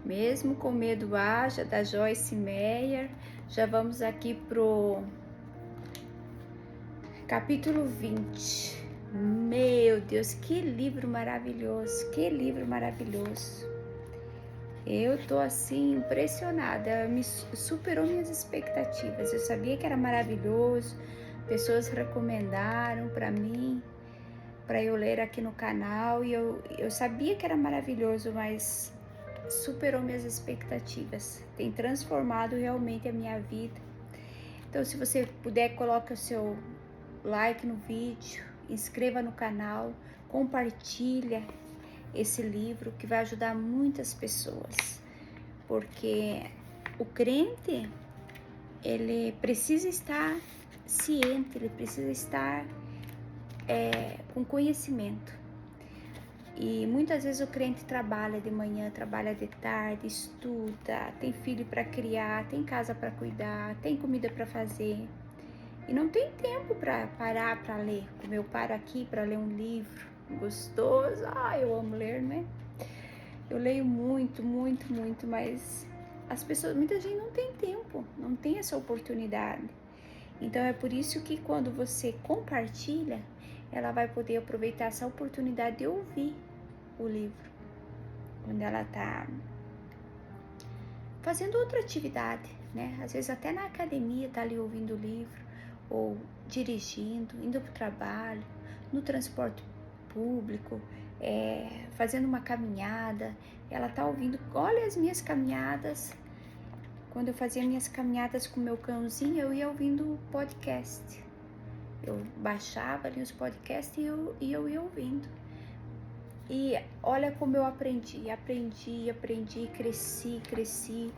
Mesmo com medo haja, da Joyce Meyer. Já vamos aqui pro capítulo 20. Meu Deus, que livro maravilhoso, que livro maravilhoso. Eu tô assim impressionada, superou minhas expectativas. Eu sabia que era maravilhoso, pessoas recomendaram para mim, para eu ler aqui no canal, e eu sabia que era maravilhoso, mas superou minhas expectativas. Tem transformado realmente a minha vida. Então, se você puder, coloque o seu like no vídeo, inscreva no canal, compartilha esse livro que vai ajudar muitas pessoas, porque o crente, ele precisa estar ciente, ele precisa estar com conhecimento. E muitas vezes o crente trabalha de manhã, trabalha de tarde, estuda, tem filho para criar, tem casa para cuidar, tem comida para fazer. E não tem tempo para parar para ler, como eu paro aqui para ler um livro gostoso. Eu amo ler, né? Eu leio muito, muito, muito, mas as pessoas, muita gente não tem tempo, não tem essa oportunidade. Então é por isso que quando você compartilha, ela vai poder aproveitar essa oportunidade de ouvir o livro, quando ela tá fazendo outra atividade, né? Às vezes até na academia tá ali ouvindo o livro, ou dirigindo, indo para o trabalho, no transporte público, fazendo uma caminhada, ela tá ouvindo. Olha as minhas caminhadas, quando eu fazia minhas caminhadas com meu cãozinho, eu ia ouvindo podcast, eu baixava ali os podcasts e eu ia ouvindo. E olha como eu aprendi, cresci.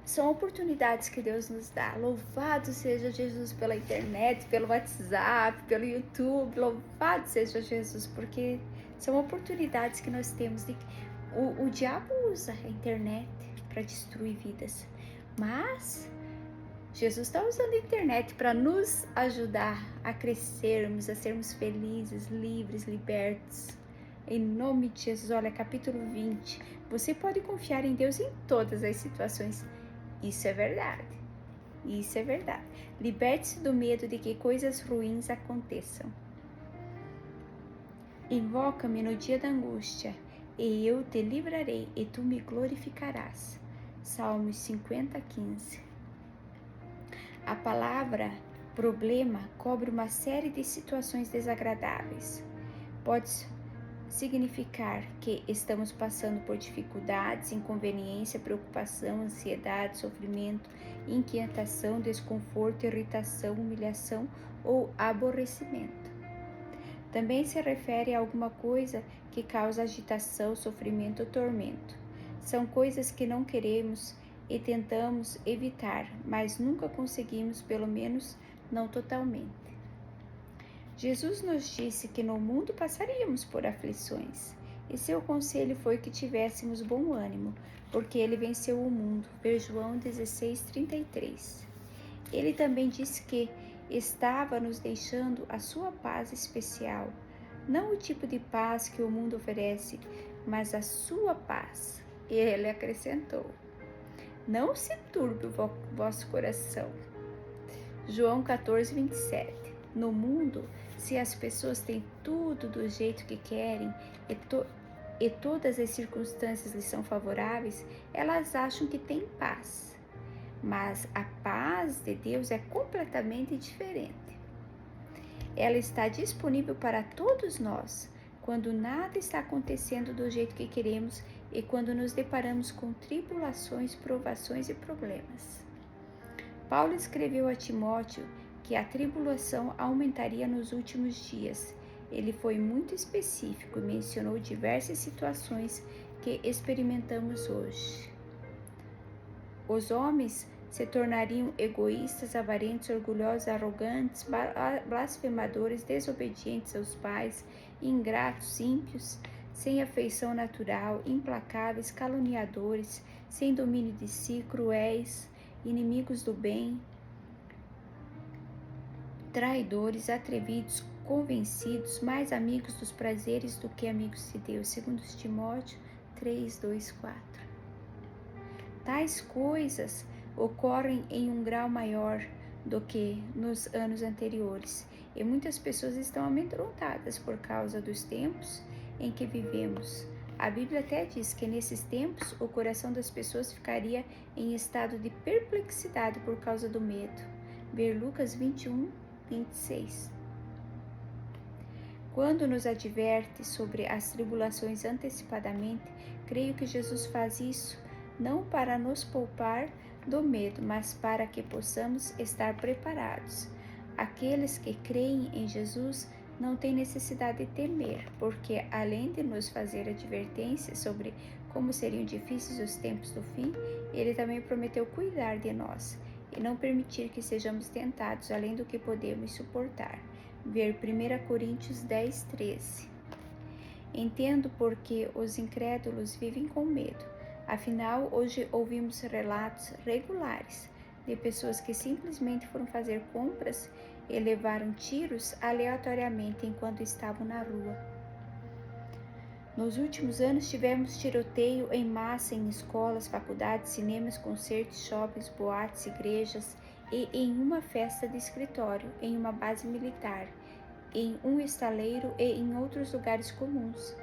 São oportunidades que Deus nos dá. Louvado seja Jesus pela internet, pelo WhatsApp, pelo YouTube. Louvado seja Jesus, porque são oportunidades que nós temos. O diabo usa a internet para destruir vidas, mas Jesus está usando a internet para nos ajudar a crescermos, a sermos felizes, livres, libertos. Em nome de Jesus, olha, capítulo 20. Você pode confiar em Deus em todas as situações. Isso é verdade. Isso é verdade. Liberte-se do medo de que coisas ruins aconteçam. Invoca-me no dia da angústia, e eu te livrarei, e tu me glorificarás. Salmos 50:15. A palavra problema cobre uma série de situações desagradáveis. Pode significar que estamos passando por dificuldades, inconveniência, preocupação, ansiedade, sofrimento, inquietação, desconforto, irritação, humilhação ou aborrecimento. Também se refere a alguma coisa que causa agitação, sofrimento ou tormento. São coisas que não queremos e tentamos evitar, mas nunca conseguimos, pelo menos não totalmente. Jesus nos disse que no mundo passaríamos por aflições, e seu conselho foi que tivéssemos bom ânimo, porque ele venceu o mundo. Ver João 16:33. Ele também disse que estava nos deixando a sua paz especial, não o tipo de paz que o mundo oferece, mas a sua paz. E ele acrescentou: não se turbe o vosso coração. João 14:27. No mundo, se as pessoas têm tudo do jeito que querem e todas as circunstâncias lhes são favoráveis, elas acham que têm paz. Mas a paz de Deus é completamente diferente. Ela está disponível para todos nós quando nada está acontecendo do jeito que queremos e quando nos deparamos com tribulações, provações e problemas. Paulo escreveu a Timóteo que a tribulação aumentaria nos últimos dias. Ele foi muito específico e mencionou diversas situações que experimentamos hoje. Os homens se tornariam egoístas, avarentos, orgulhosos, arrogantes, blasfemadores, desobedientes aos pais, ingratos, ímpios, sem afeição natural, implacáveis, caluniadores, sem domínio de si, cruéis, inimigos do bem, traidores, atrevidos, convencidos, mais amigos dos prazeres do que amigos de Deus. 2 Timóteo 3, 2, 4. Tais coisas ocorrem em um grau maior do que nos anos anteriores, e muitas pessoas estão amedrontadas por causa dos tempos em que vivemos. A Bíblia até diz que nesses tempos o coração das pessoas ficaria em estado de perplexidade por causa do medo. Ver Lucas 21, 26. Quando nos adverte sobre as tribulações antecipadamente, creio que Jesus faz isso não para nos poupar do medo, mas para que possamos estar preparados. Aqueles que creem em Jesus não têm necessidade de temer, porque além de nos fazer advertências sobre como seriam difíceis os tempos do fim, ele também prometeu cuidar de nós e não permitir que sejamos tentados além do que podemos suportar. Ver 1 Coríntios 10, 13. Entendo porque os incrédulos vivem com medo. Afinal, hoje ouvimos relatos regulares de pessoas que simplesmente foram fazer compras e levaram tiros aleatoriamente enquanto estavam na rua. Nos últimos anos tivemos tiroteio em massa em escolas, faculdades, cinemas, concertos, shoppings, boates, igrejas e em uma festa de escritório, em uma base militar, em um estaleiro e em outros lugares comuns.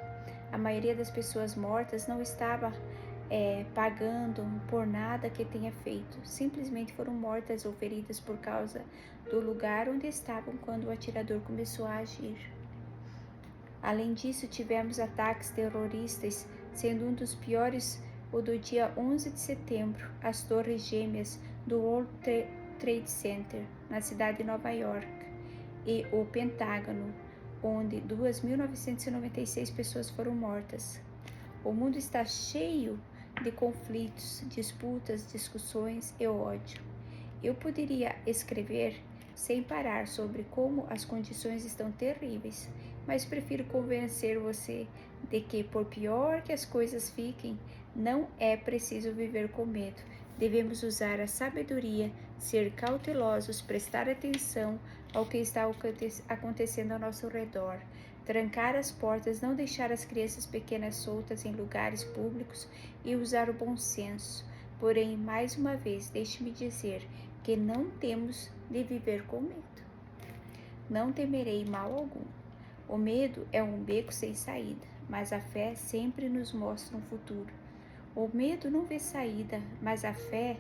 A maioria das pessoas mortas não estava pagando por nada que tenha feito, simplesmente foram mortas ou feridas por causa do lugar onde estavam quando o atirador começou a agir. Além disso, tivemos ataques terroristas, sendo um dos piores o do dia 11 de setembro, as Torres Gêmeas do World Trade Center, na cidade de Nova York, e o Pentágono, onde 2.996 pessoas foram mortas. O mundo está cheio de conflitos, disputas, discussões e ódio. Eu poderia escrever sem parar sobre como as condições estão terríveis, mas prefiro convencer você de que, por pior que as coisas fiquem, não é preciso viver com medo. Devemos usar a sabedoria, ser cautelosos, prestar atenção ao que está acontecendo ao nosso redor, trancar as portas, não deixar as crianças pequenas soltas em lugares públicos e usar o bom senso. Porém, mais uma vez, deixe-me dizer que não temos de viver com medo. Não temerei mal algum. O medo é um beco sem saída, mas a fé sempre nos mostra um futuro. O medo não vê saída, mas a fé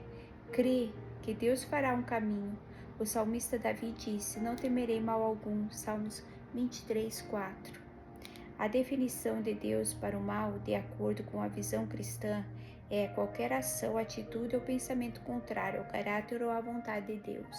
crê que Deus fará um caminho. O salmista Davi disse: não temerei mal algum. Salmos 23, 4. A definição de Deus para o mal, de acordo com a visão cristã, é qualquer ação, atitude ou pensamento contrário ao caráter ou à vontade de Deus.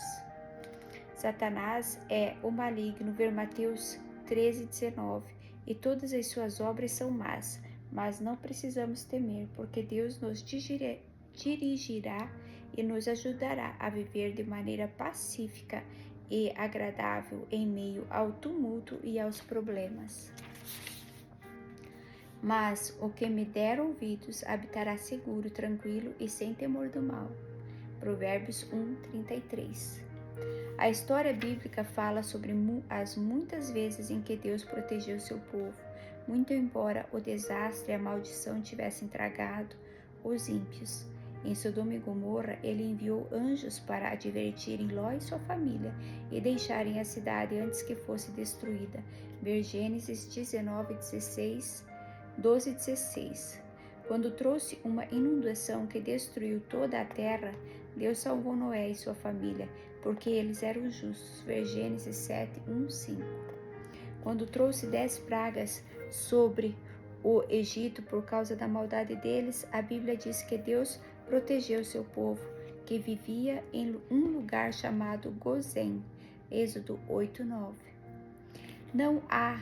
Satanás é o maligno, ver Mateus 13, 19, e todas as suas obras são más, mas não precisamos temer, porque Deus nos dirigirá e nos ajudará a viver de maneira pacífica e agradável em meio ao tumulto e aos problemas. Mas o que me der ouvidos habitará seguro, tranquilo e sem temor do mal. Provérbios 1, 33. A história bíblica fala sobre as muitas vezes em que Deus protegeu seu povo, muito embora o desastre e a maldição tivessem tragado os ímpios. Em Sodoma e Gomorra, ele enviou anjos para advertirem Ló e sua família e deixarem a cidade antes que fosse destruída. Ver Gênesis 19, 16, 12, 16. Quando trouxe uma inundação que destruiu toda a terra, Deus salvou Noé e sua família, porque eles eram justos. Ver Gênesis 7, 1, 5. Quando trouxe 10 pragas sobre o Egito por causa da maldade deles, a Bíblia diz que Deus protegeu seu povo, que vivia em um lugar chamado Gozém. Êxodo 8, 9. Não há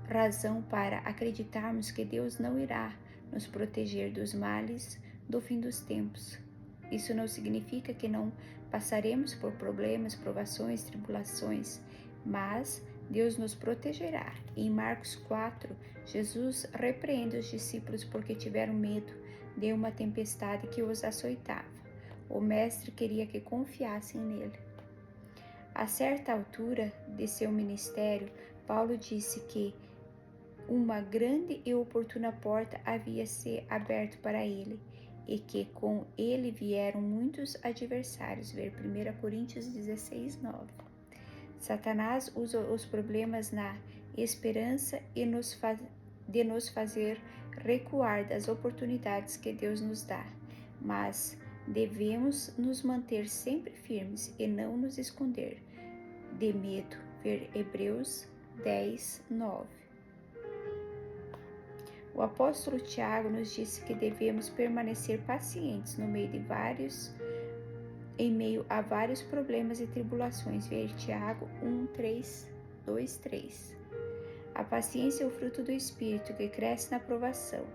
razão para acreditarmos que Deus não irá nos proteger dos males do fim dos tempos. Isso não significa que não passaremos por problemas, provações, tribulações, mas Deus nos protegerá. Em Marcos 4, Jesus repreende os discípulos porque tiveram medo de uma tempestade que os açoitava. O mestre queria que confiassem nele. A certa altura de seu ministério, Paulo disse que uma grande e oportuna porta havia se aberto para ele, e que com ele vieram muitos adversários. Ver 1 Coríntios 16, 9. Satanás usa os problemas na esperança de nos fazer recuar das oportunidades que Deus nos dá, mas devemos nos manter sempre firmes e não nos esconder de medo. Ver Hebreus 10, 9. O apóstolo Tiago nos disse que devemos permanecer pacientes em meio a vários problemas e tribulações. Ver Tiago 1, 3, 2, 3. A paciência é o fruto do Espírito que cresce na provação.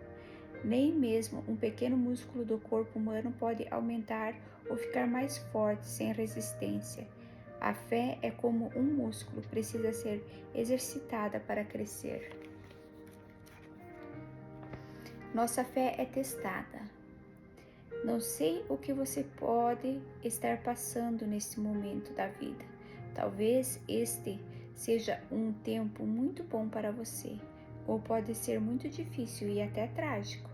Nem mesmo um pequeno músculo do corpo humano pode aumentar ou ficar mais forte sem resistência. A fé é como um músculo, precisa ser exercitada para crescer. Nossa fé é testada. Não sei o que você pode estar passando nesse momento da vida. Talvez este seja um tempo muito bom para você, ou pode ser muito difícil e até trágico.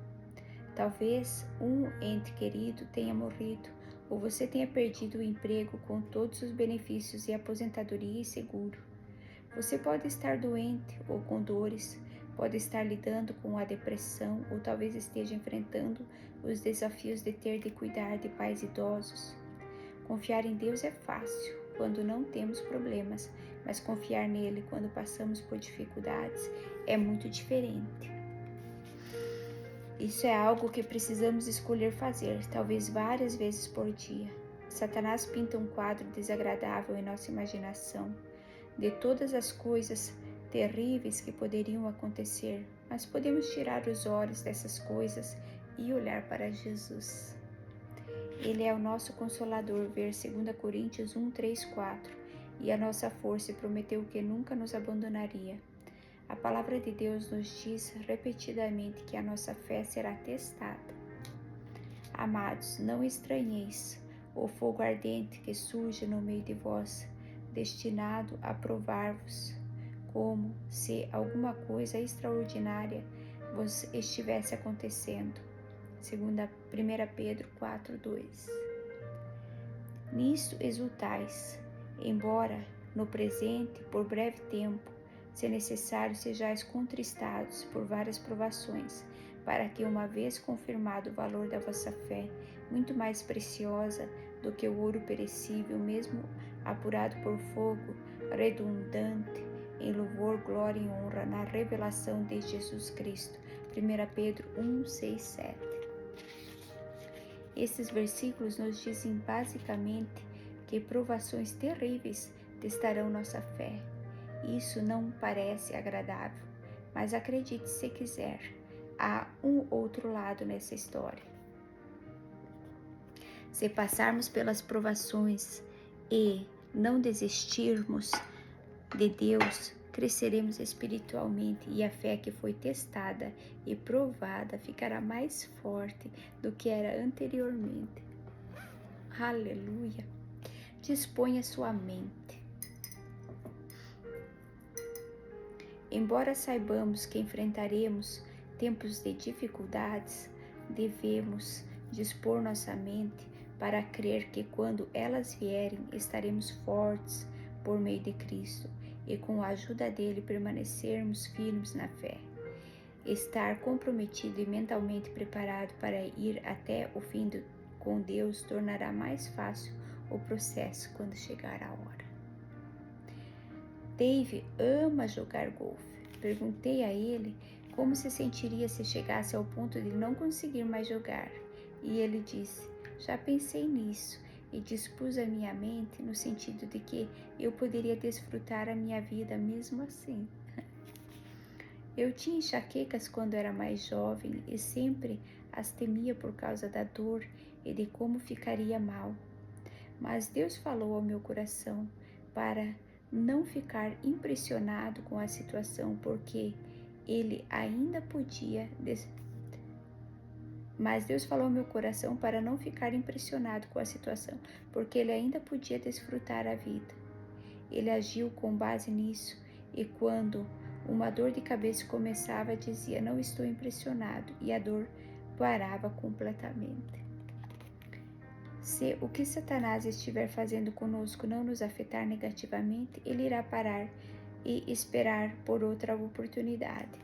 Talvez um ente querido tenha morrido, ou você tenha perdido o emprego com todos os benefícios e aposentadoria e seguro. Você pode estar doente ou com dores, pode estar lidando com a depressão, ou talvez esteja enfrentando os desafios de ter de cuidar de pais idosos. Confiar em Deus é fácil quando não temos problemas, mas confiar nele quando passamos por dificuldades é muito diferente. Isso é algo que precisamos escolher fazer, talvez várias vezes por dia. Satanás pinta um quadro desagradável em nossa imaginação de todas as coisas terríveis que poderiam acontecer, mas podemos tirar os olhos dessas coisas e olhar para Jesus. Ele é o nosso Consolador, ver 2 Coríntios 1, 3, 4, e a nossa força, e prometeu que nunca nos abandonaria. A palavra de Deus nos diz repetidamente que a nossa fé será testada. Amados, não estranheis o fogo ardente que surge no meio de vós, destinado a provar-vos, como se alguma coisa extraordinária vos estivesse acontecendo. 1 Pedro 4, 2. Nisto exultais, embora no presente, por breve tempo, se necessário, sejais contristados por várias provações, para que, uma vez confirmado o valor da vossa fé, muito mais preciosa do que o ouro perecível, mesmo apurado por fogo, redundante em louvor, glória e honra na revelação de Jesus Cristo. 1 Pedro 1, 6, 7. Esses versículos nos dizem basicamente que provações terríveis testarão nossa fé. Isso não parece agradável, mas acredite se quiser, há um outro lado nessa história. Se passarmos pelas provações e não desistirmos de Deus, cresceremos espiritualmente e a fé que foi testada e provada ficará mais forte do que era anteriormente. Aleluia! Disponha sua mente. Embora saibamos que enfrentaremos tempos de dificuldades, devemos dispor nossa mente para crer que quando elas vierem estaremos fortes por meio de Cristo e com a ajuda dele permanecermos firmes na fé. Estar comprometido e mentalmente preparado para ir até o fim com Deus tornará mais fácil o processo quando chegar a hora. Dave ama jogar golfe. Perguntei a ele como se sentiria se chegasse ao ponto de não conseguir mais jogar. E ele disse: já pensei nisso e dispus a minha mente no sentido de que eu poderia desfrutar a minha vida mesmo assim. Eu tinha enxaquecas quando era mais jovem e sempre as temia por causa da dor e de como ficaria mal. Mas Deus falou ao meu coração para não ficar impressionado com a situação, porque ele ainda podia Mas Deus falou ao meu coração para não ficar impressionado com a situação, porque ele ainda podia desfrutar a vida. Ele agiu com base nisso, e quando Uma dor de cabeça começava, dizia, não estou impressionado, e a dor parava completamente. Se o que Satanás estiver fazendo conosco não nos afetar negativamente, ele irá parar e esperar por outra oportunidade.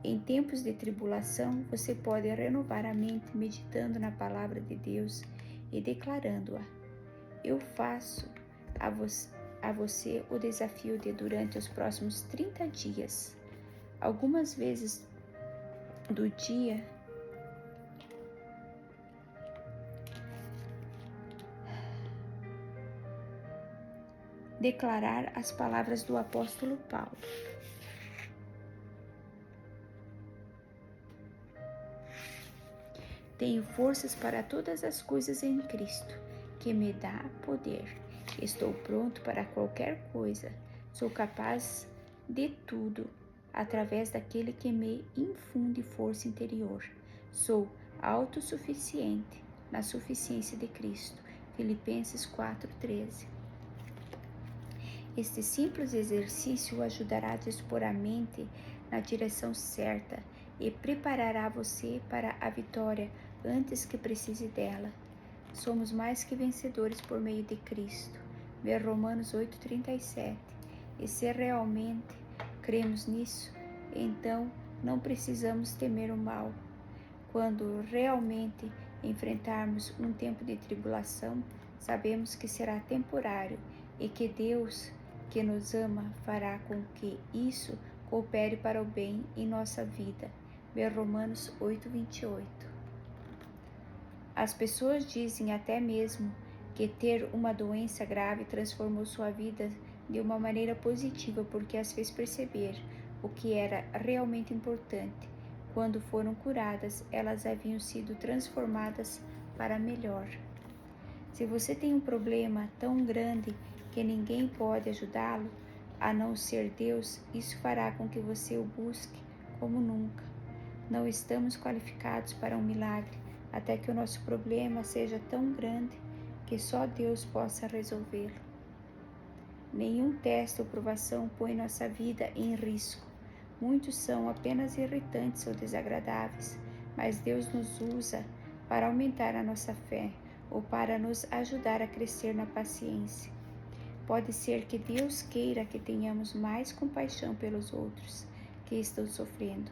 Em tempos de tribulação, você pode renovar a mente meditando na palavra de Deus e declarando-a. Eu faço a você o desafio de, durante os próximos 30 dias, algumas vezes do dia, declarar as palavras do apóstolo Paulo. Tenho forças para todas as coisas em Cristo, que me dá poder. Estou pronto para qualquer coisa. Sou capaz de tudo, através daquele que me infunde força interior. Sou autossuficiente na suficiência de Cristo. Filipenses 4:13. Este simples exercício o ajudará a dispor a mente na direção certa e preparará você para a vitória antes que precise dela. Somos mais que vencedores por meio de Cristo. Ver Romanos 8:37. E se realmente cremos nisso, então não precisamos temer o mal. Quando realmente enfrentarmos um tempo de tribulação, sabemos que será temporário e que Deus, que nos ama, fará com que isso coopere para o bem em nossa vida. Ver Romanos 8:28. As pessoas dizem até mesmo que ter uma doença grave transformou sua vida de uma maneira positiva porque as fez perceber o que era realmente importante. Quando foram curadas, elas haviam sido transformadas para melhor. Se você tem um problema tão grande que ninguém pode ajudá-lo, a não ser Deus, isso fará com que você o busque como nunca. Não estamos qualificados para um milagre, até que o nosso problema seja tão grande que só Deus possa resolvê-lo. Nenhum teste ou provação põe nossa vida em risco. Muitos são apenas irritantes ou desagradáveis, mas Deus nos usa para aumentar a nossa fé ou para nos ajudar a crescer na paciência. Pode ser que Deus queira que tenhamos mais compaixão pelos outros que estão sofrendo,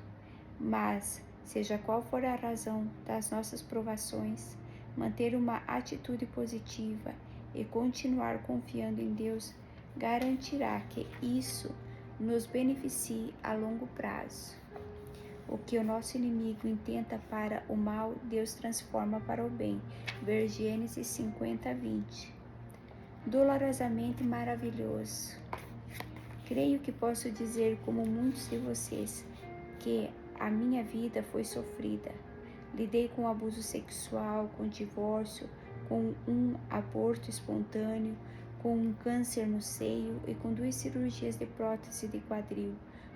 mas, seja qual for a razão das nossas provações, manter uma atitude positiva e continuar confiando em Deus garantirá que isso nos beneficie a longo prazo. O que o nosso inimigo intenta para o mal, Deus transforma para o bem. Ver Gênesis 50:20. Dolorosamente maravilhoso. Creio que posso dizer, como muitos de vocês, que a minha vida foi sofrida. Lidei com abuso sexual, com divórcio, com um aborto espontâneo, com um câncer no seio e com 2 cirurgias de prótese de quadril,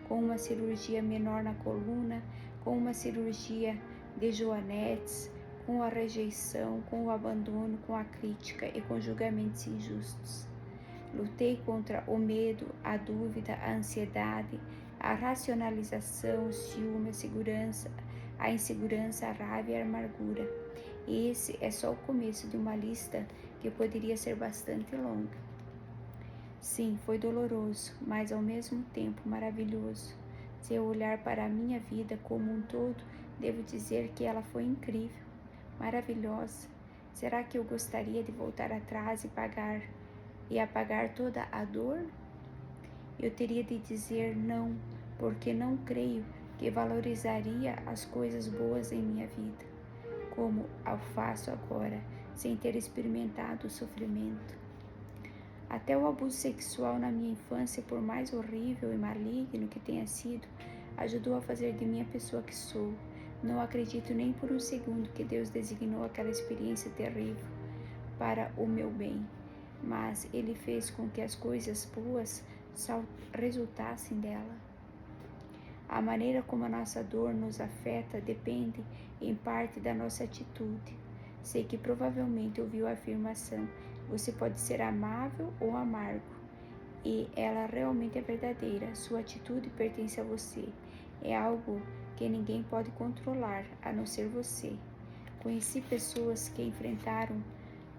com uma cirurgia menor na coluna, com uma cirurgia de joanetes, com a rejeição, com o abandono, com a crítica e com julgamentos injustos. Lutei contra o medo, a dúvida, a ansiedade, a racionalização, o ciúme, a insegurança, a raiva e a amargura. E esse é só o começo de uma lista que poderia ser bastante longa. Sim, foi doloroso, mas ao mesmo tempo maravilhoso. Se eu olhar para a minha vida como um todo, devo dizer que ela foi incrível, maravilhosa. Será que eu gostaria de voltar atrás e apagar toda a dor? Eu teria de dizer não, porque não creio que valorizaria as coisas boas em minha vida, como eu faço agora, sem ter experimentado o sofrimento. Até o abuso sexual na minha infância, por mais horrível e maligno que tenha sido, ajudou a fazer de mim a pessoa que sou. Não acredito nem por um segundo que Deus designou aquela experiência terrível para o meu bem, mas Ele fez com que as coisas boas resultassem dela. A maneira como a nossa dor nos afeta depende, em parte, da nossa atitude. Sei que provavelmente ouviu a afirmação: você pode ser amável ou amargo. e ela realmente é verdadeira. Sua atitude pertence a você. É algo que ninguém pode controlar, a não ser você. Conheci pessoas que enfrentaram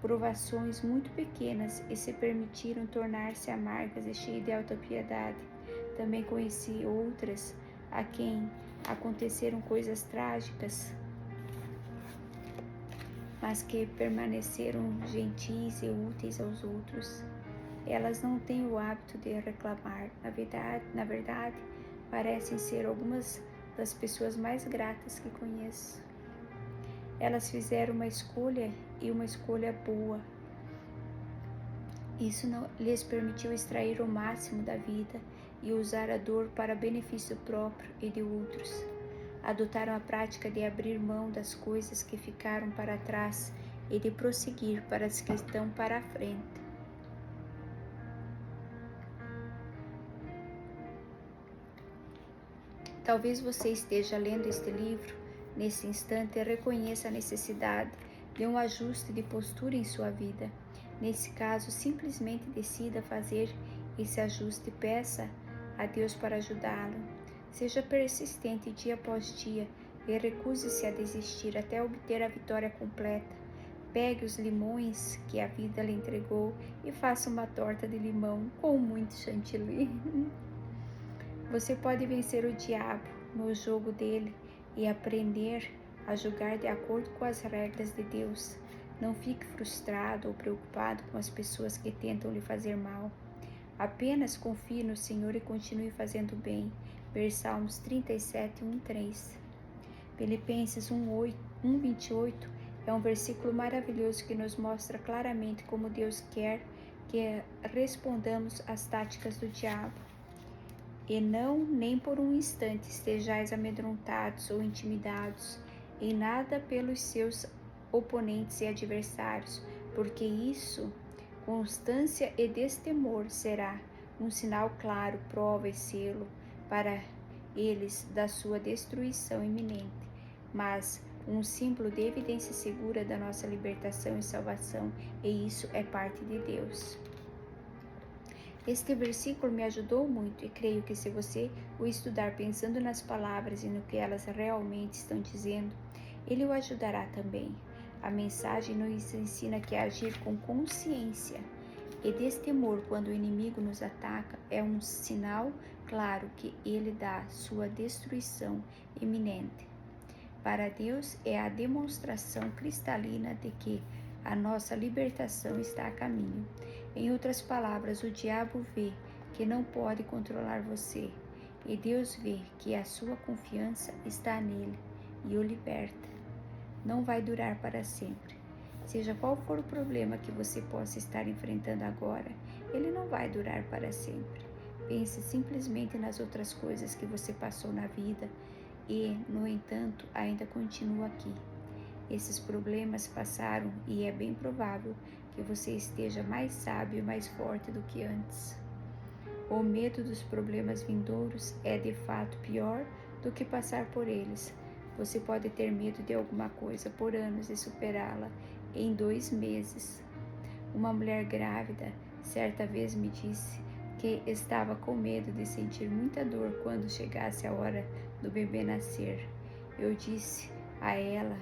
provações muito pequenas e se permitiram tornar-se amargas e cheias de autopiedade. Também conheci outras a quem aconteceram coisas trágicas, mas que permaneceram gentis e úteis aos outros. Elas não têm o hábito de reclamar. Na verdade, parecem ser algumas das pessoas mais gratas que conheço. Elas fizeram uma escolha e uma escolha boa. Isso não lhes permitiu extrair o máximo da vida e usar a dor para benefício próprio e de outros. Adotaram a prática de abrir mão das coisas que ficaram para trás e de prosseguir para as que estão para a frente. Talvez você esteja lendo este livro nesse instante e reconheça a necessidade de um ajuste de postura em sua vida. Nesse caso, simplesmente decida fazer esse ajuste e peça a Deus para ajudá-lo. Seja persistente dia após dia e recuse-se a desistir até obter a vitória completa. Pegue os limões que a vida lhe entregou e faça uma torta de limão com muito chantilly. Você pode vencer o diabo no jogo dele e aprender a julgar de acordo com as regras de Deus. Não fique frustrado ou preocupado com as pessoas que tentam lhe fazer mal. Apenas confie no Senhor e continue fazendo bem. Ver Salmos 37, 1, 3. Filipenses 1:28 é um versículo maravilhoso que nos mostra claramente como Deus quer que respondamos às táticas do diabo. E não nem por um instante estejais amedrontados ou intimidados em nada pelos seus oponentes e adversários, porque isso, constância e destemor, será um sinal claro, prova e selo para eles da sua destruição iminente, mas um símbolo de evidência segura da nossa libertação e salvação, e isso é parte de Deus. Este versículo me ajudou muito e creio que se você o estudar pensando nas palavras e no que elas realmente estão dizendo, ele o ajudará também. A mensagem nos ensina que agir com consciência e destemor quando o inimigo nos ataca é um sinal claro que ele dá sua destruição iminente. Para Deus é a demonstração cristalina de que a nossa libertação está a caminho. Em outras palavras, o diabo vê que não pode controlar você, e Deus vê que a sua confiança está nele e o liberta. Não vai durar para sempre. Seja qual for o problema que você possa estar enfrentando agora, ele não vai durar para sempre. Pense simplesmente nas outras coisas que você passou na vida e, no entanto, ainda continua aqui. Esses problemas passaram e é bem provável que você esteja mais sábio e mais forte do que antes. O medo dos problemas vindouros é de fato pior do que passar por eles. Você pode ter medo de alguma coisa por anos e superá-la em 2 meses. Uma mulher grávida certa vez me disse que estava com medo de sentir muita dor quando chegasse a hora do bebê nascer. Eu disse a ela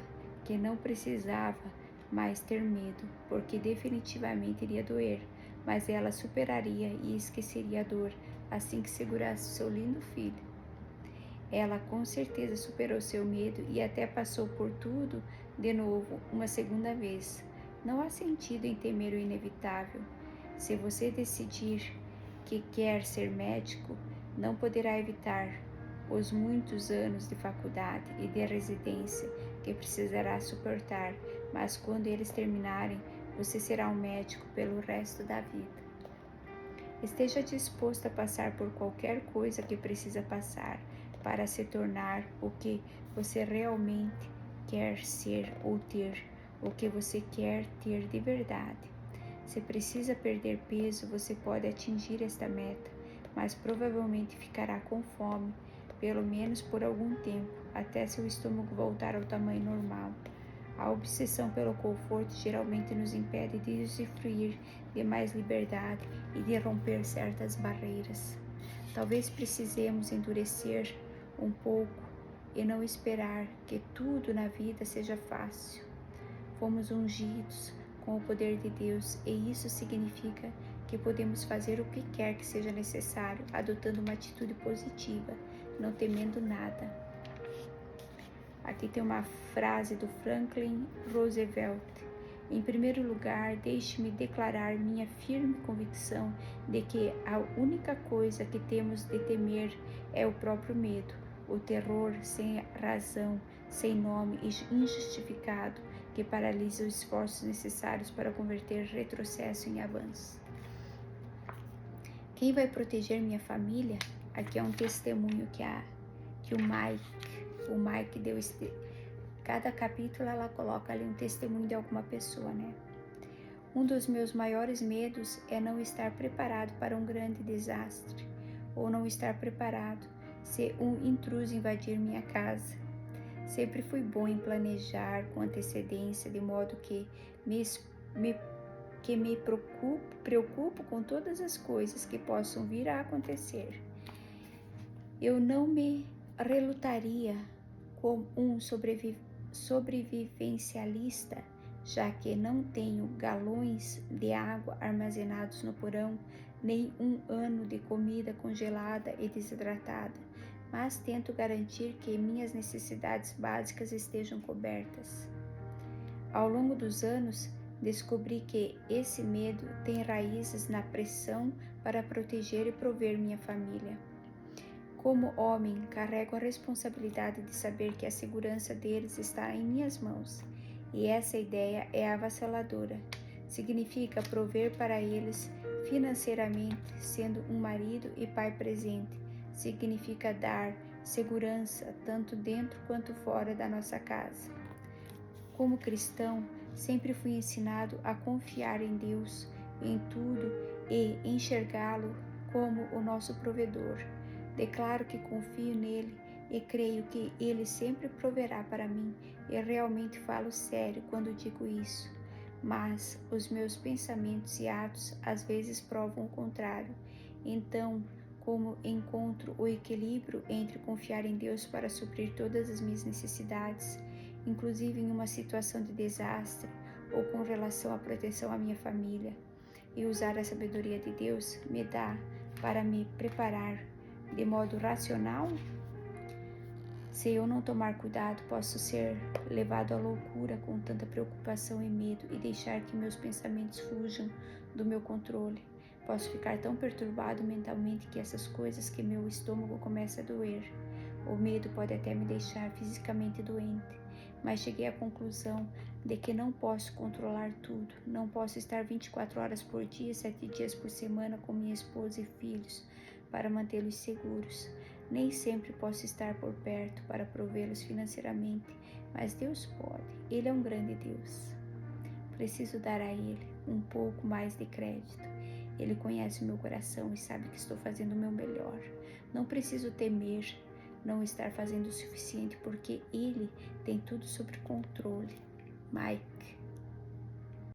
que não precisava mais ter medo, porque definitivamente iria doer, mas ela superaria e esqueceria a dor assim que segurasse seu lindo filho. Ela com certeza superou seu medo e até passou por tudo de novo uma segunda vez. Não há sentido em temer o inevitável. Se você decidir que quer ser médico, não poderá evitar os muitos anos de faculdade e de residência que precisará suportar, mas quando eles terminarem, você será um médico pelo resto da vida. Esteja disposto a passar por qualquer coisa que precisa passar para se tornar o que você realmente quer ser ou ter, o que você quer ter de verdade. Se precisa perder peso, você pode atingir esta meta, mas provavelmente ficará com fome, pelo menos por algum tempo, até seu estômago voltar ao tamanho normal. A obsessão pelo conforto geralmente nos impede de usufruir de mais liberdade e de romper certas barreiras. Talvez precisemos endurecer um pouco e não esperar que tudo na vida seja fácil. Fomos ungidos com o poder de Deus e isso significa que podemos fazer o que quer que seja necessário, adotando uma atitude positiva, não temendo nada. Aqui tem uma frase do Franklin Roosevelt. Em primeiro lugar, deixe-me declarar minha firme convicção de que a única coisa que temos de temer é o próprio medo, o terror sem razão, sem nome e injustificado, que paralisa os esforços necessários para converter retrocesso em avanço. Quem vai proteger minha família? Aqui é um testemunho que o Mike deu. Cada capítulo ela coloca ali um testemunho de alguma pessoa, né? Um dos meus maiores medos é não estar preparado para um grande desastre, ou não estar preparado se um intruso invadir minha casa. Sempre fui bom em planejar com antecedência, de modo que me preocupo com todas as coisas que possam vir a acontecer. Eu não me relutaria como um sobrevivencialista, já que não tenho galões de água armazenados no porão, nem um ano de comida congelada e desidratada, mas tento garantir que minhas necessidades básicas estejam cobertas. Ao longo dos anos, descobri que esse medo tem raízes na pressão para proteger e prover minha família. Como homem, carrego a responsabilidade de saber que a segurança deles está em minhas mãos, e essa ideia é avassaladora. Significa prover para eles financeiramente, sendo um marido e pai presente. Significa dar segurança tanto dentro quanto fora da nossa casa. Como cristão, sempre fui ensinado a confiar em Deus em tudo e enxergá-lo como o nosso provedor. Declaro que confio nele e creio que ele sempre proverá para mim, e realmente falo sério quando digo isso. Mas os meus pensamentos e atos às vezes provam o contrário. Então, como encontro o equilíbrio entre confiar em Deus para suprir todas as minhas necessidades, inclusive em uma situação de desastre ou com relação à proteção à minha família, e usar a sabedoria de Deus me dá para me preparar de modo racional? Se eu não tomar cuidado, posso ser levado à loucura com tanta preocupação e medo e deixar que meus pensamentos fujam do meu controle. Posso ficar tão perturbado mentalmente que essas coisas que meu estômago começa a doer. O medo pode até me deixar fisicamente doente, mas cheguei à conclusão de que não posso controlar tudo. Não posso estar 24 horas por dia, 7 dias por semana com minha esposa e filhos para mantê-los seguros. Nem sempre posso estar por perto para provê-los financeiramente, mas Deus pode. Ele é um grande Deus. Preciso dar a Ele um pouco mais de crédito. Ele conhece o meu coração e sabe que estou fazendo o meu melhor. Não preciso temer não estar fazendo o suficiente, porque Ele tem tudo sob controle. Mike.